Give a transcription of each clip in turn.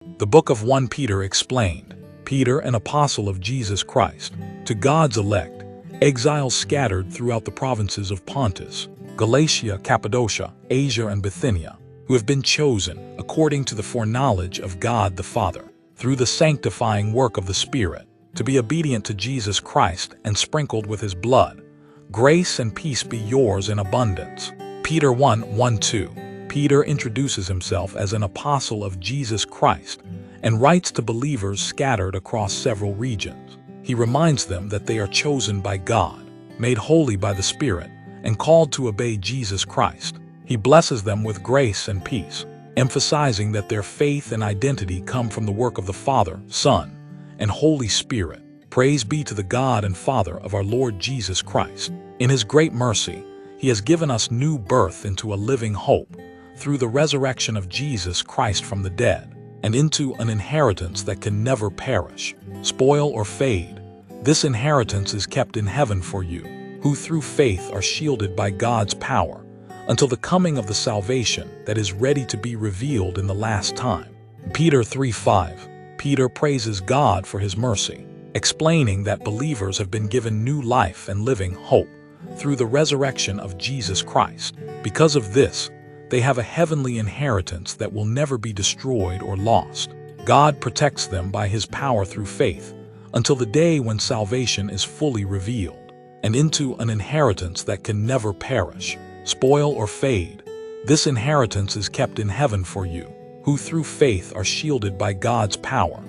The book of 1 Peter explained, Peter, an apostle of Jesus Christ, to God's elect, exiles scattered throughout the provinces of Pontus, Galatia, Cappadocia, Asia, and Bithynia, who have been chosen, according to the foreknowledge of God the Father, through the sanctifying work of the Spirit, to be obedient to Jesus Christ and sprinkled with his blood. Grace and peace be yours in abundance. Peter 1:1-2. Peter introduces himself as an apostle of Jesus Christ and writes to believers scattered across several regions. He reminds them that they are chosen by God, made holy by the Spirit, and called to obey Jesus Christ. He blesses them with grace and peace, emphasizing that their faith and identity come from the work of the Father, Son, and Holy Spirit. Praise be to the God and Father of our Lord Jesus Christ. In his great mercy, he has given us new birth into a living hope through the resurrection of Jesus Christ from the dead, and into an inheritance that can never perish, spoil, or fade. This inheritance is kept in heaven for you, who through faith are shielded by God's power, until the coming of the salvation that is ready to be revealed in the last time. Peter 3:5. Peter praises God for his mercy, explaining that believers have been given new life and living hope through the resurrection of Jesus Christ. Because of this, they have a heavenly inheritance that will never be destroyed or lost. God protects them by his power through faith until the day when salvation is fully revealed, and into an inheritance that can never perish, spoil, or fade. This inheritance is kept in heaven for you, who through faith are shielded by God's power,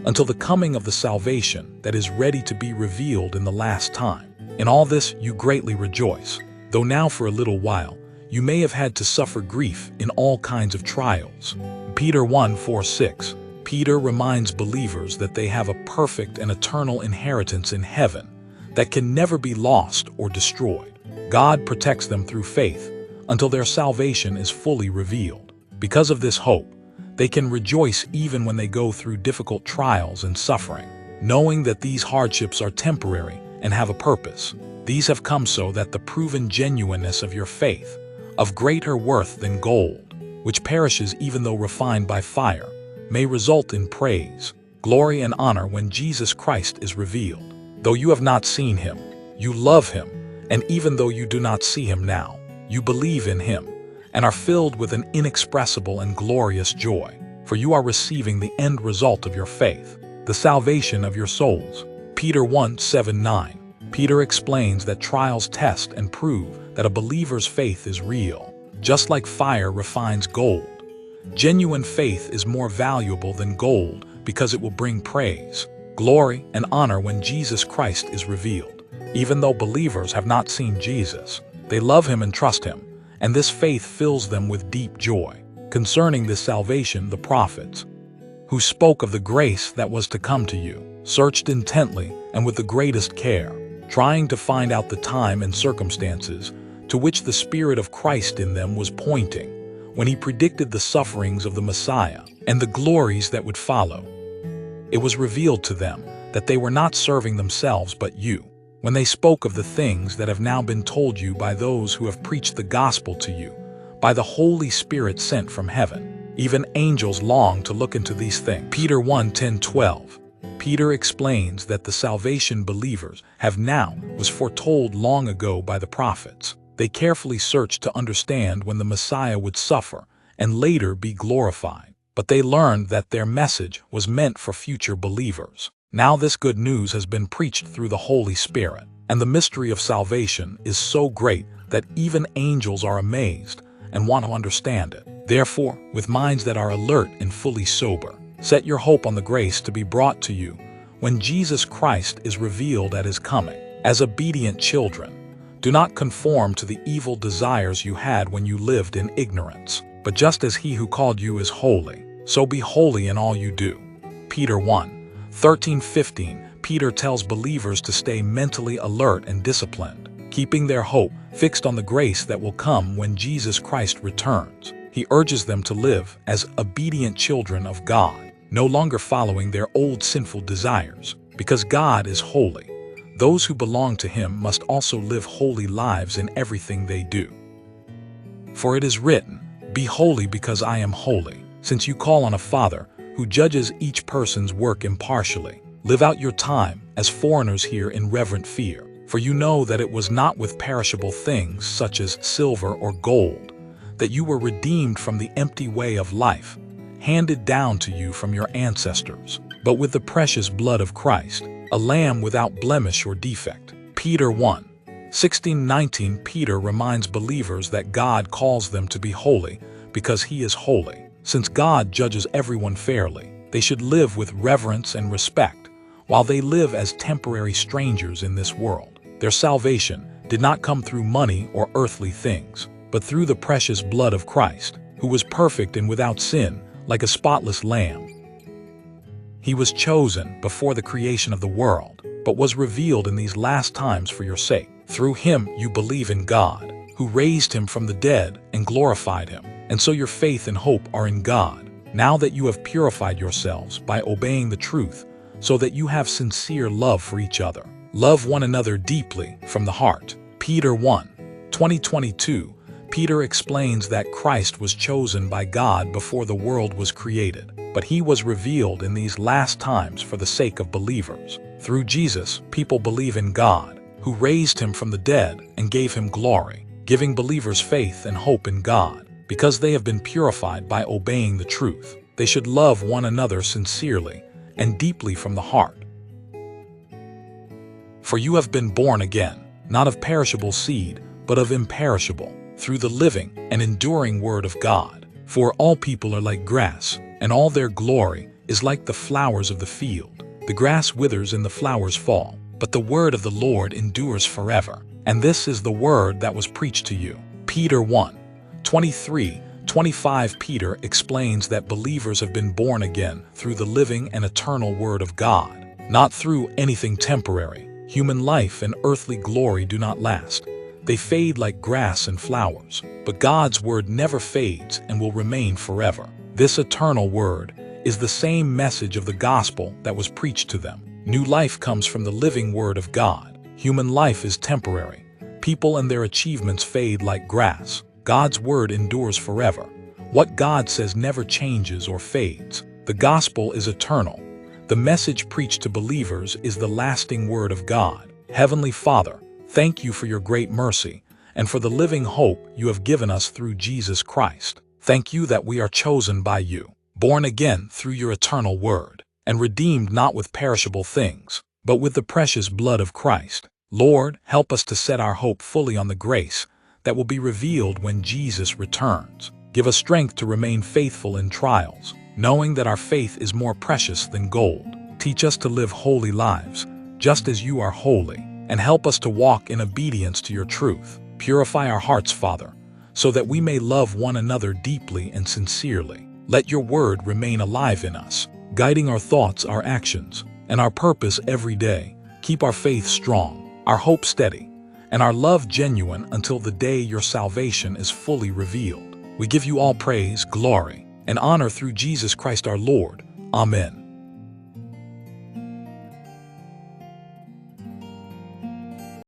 until the coming of the salvation that is ready to be revealed in the last time. In all this you greatly rejoice, though now for a little while you may have had to suffer grief in all kinds of trials. Peter 1:4-6. Peter reminds believers that they have a perfect and eternal inheritance in heaven that can never be lost or destroyed. God protects them through faith until their salvation is fully revealed. Because of this hope, they can rejoice even when they go through difficult trials and suffering, knowing that these hardships are temporary and have a purpose. These have come so that the proven genuineness of your faith, of greater worth than gold, which perishes even though refined by fire, may result in praise, glory, and honor when Jesus Christ is revealed. Though you have not seen him, you love him, and even though you do not see him now, you believe in him, and are filled with an inexpressible and glorious joy, for you are receiving the end result of your faith, the salvation of your souls. Peter 1:7-9. Peter explains that trials test and prove that a believer's faith is real. Just like fire refines gold, genuine faith is more valuable than gold because it will bring praise, glory, and honor when Jesus Christ is revealed. Even though believers have not seen Jesus, they love him and trust him, and this faith fills them with deep joy. Concerning this salvation, the prophets, who spoke of the grace that was to come to you, searched intently and with the greatest care, trying to find out the time and circumstances to which the Spirit of Christ in them was pointing when he predicted the sufferings of the Messiah and the glories that would follow. It was revealed to them that they were not serving themselves but you, when they spoke of the things that have now been told you by those who have preached the gospel to you, by the Holy Spirit sent from heaven. Even angels long to look into these things. Peter 1:10-12. Peter explains that the salvation believers have now was foretold long ago by the prophets. They carefully searched to understand when the Messiah would suffer and later be glorified, but they learned that their message was meant for future believers. Now this good news has been preached through the Holy Spirit, and the mystery of salvation is so great that even angels are amazed and want to understand it. Therefore, with minds that are alert and fully sober, set your hope on the grace to be brought to you when Jesus Christ is revealed at his coming. As obedient children, do not conform to the evil desires you had when you lived in ignorance, but just as he who called you is holy, so be holy in all you do. Peter 1:13-15. Peter tells believers to stay mentally alert and disciplined, keeping their hope fixed on the grace that will come when Jesus Christ returns. He urges them to live as obedient children of God, no longer following their old sinful desires, because God is holy. Those who belong to him must also live holy lives in everything they do. For it is written, "Be holy because I am holy." Since you call on a Father who judges each person's work impartially. Live out your time as foreigners here in reverent fear, for you know that it was not with perishable things such as silver or gold that you were redeemed from the empty way of life, handed down to you from your ancestors, but with the precious blood of Christ, a lamb without blemish or defect. Peter 1:16-19. Peter reminds believers that God calls them to be holy because He is holy. Since God judges everyone fairly, they should live with reverence and respect while they live as temporary strangers in this world. Their salvation did not come through money or earthly things, but through the precious blood of Christ, who was perfect and without sin, like a spotless lamb. He was chosen before the creation of the world, but was revealed in these last times for your sake. Through Him you believe in God, who raised Him from the dead and glorified Him, and so your faith and hope are in God. Now that you have purified yourselves by obeying the truth, so that you have sincere love for each other. Love one another deeply from the heart. Peter 1:20-22. Peter explains that Christ was chosen by God before the world was created, but He was revealed in these last times for the sake of believers. Through Jesus, people believe in God, who raised Him from the dead and gave Him glory, giving believers faith and hope in God. Because they have been purified by obeying the truth, they should love one another sincerely and deeply from the heart. For you have been born again, not of perishable seed, but of imperishable, through the living and enduring Word of God. For all people are like grass, and all their glory is like the flowers of the field. The grass withers and the flowers fall, but the word of the Lord endures forever. And this is the word that was preached to you. Peter 1:23-25. Peter explains that believers have been born again through the living and eternal Word of God, not through anything temporary. Human life and earthly glory do not last. They fade like grass and flowers, but God's Word never fades and will remain forever. This eternal Word is the same message of the gospel that was preached to them. New life comes from the living Word of God. Human life is temporary. People and their achievements fade like grass. God's Word endures forever. What God says never changes or fades. The gospel is eternal. The message preached to believers is the lasting Word of God. Heavenly Father, thank you for your great mercy and for the living hope you have given us through Jesus Christ. Thank you that we are chosen by you, born again through your eternal Word, and redeemed not with perishable things, but with the precious blood of Christ. Lord, help us to set our hope fully on the grace that will be revealed when Jesus returns. Give us strength to remain faithful in trials, knowing that our faith is more precious than gold. Teach us to live holy lives, just as you are holy, and help us to walk in obedience to your truth. Purify our hearts, Father, so that we may love one another deeply and sincerely. Let your word remain alive in us, guiding our thoughts, our actions, and our purpose every day. Keep our faith strong, our hope steady, and our love genuine until the day your salvation is fully revealed. We give you all praise, glory, and honor through Jesus Christ our Lord. Amen.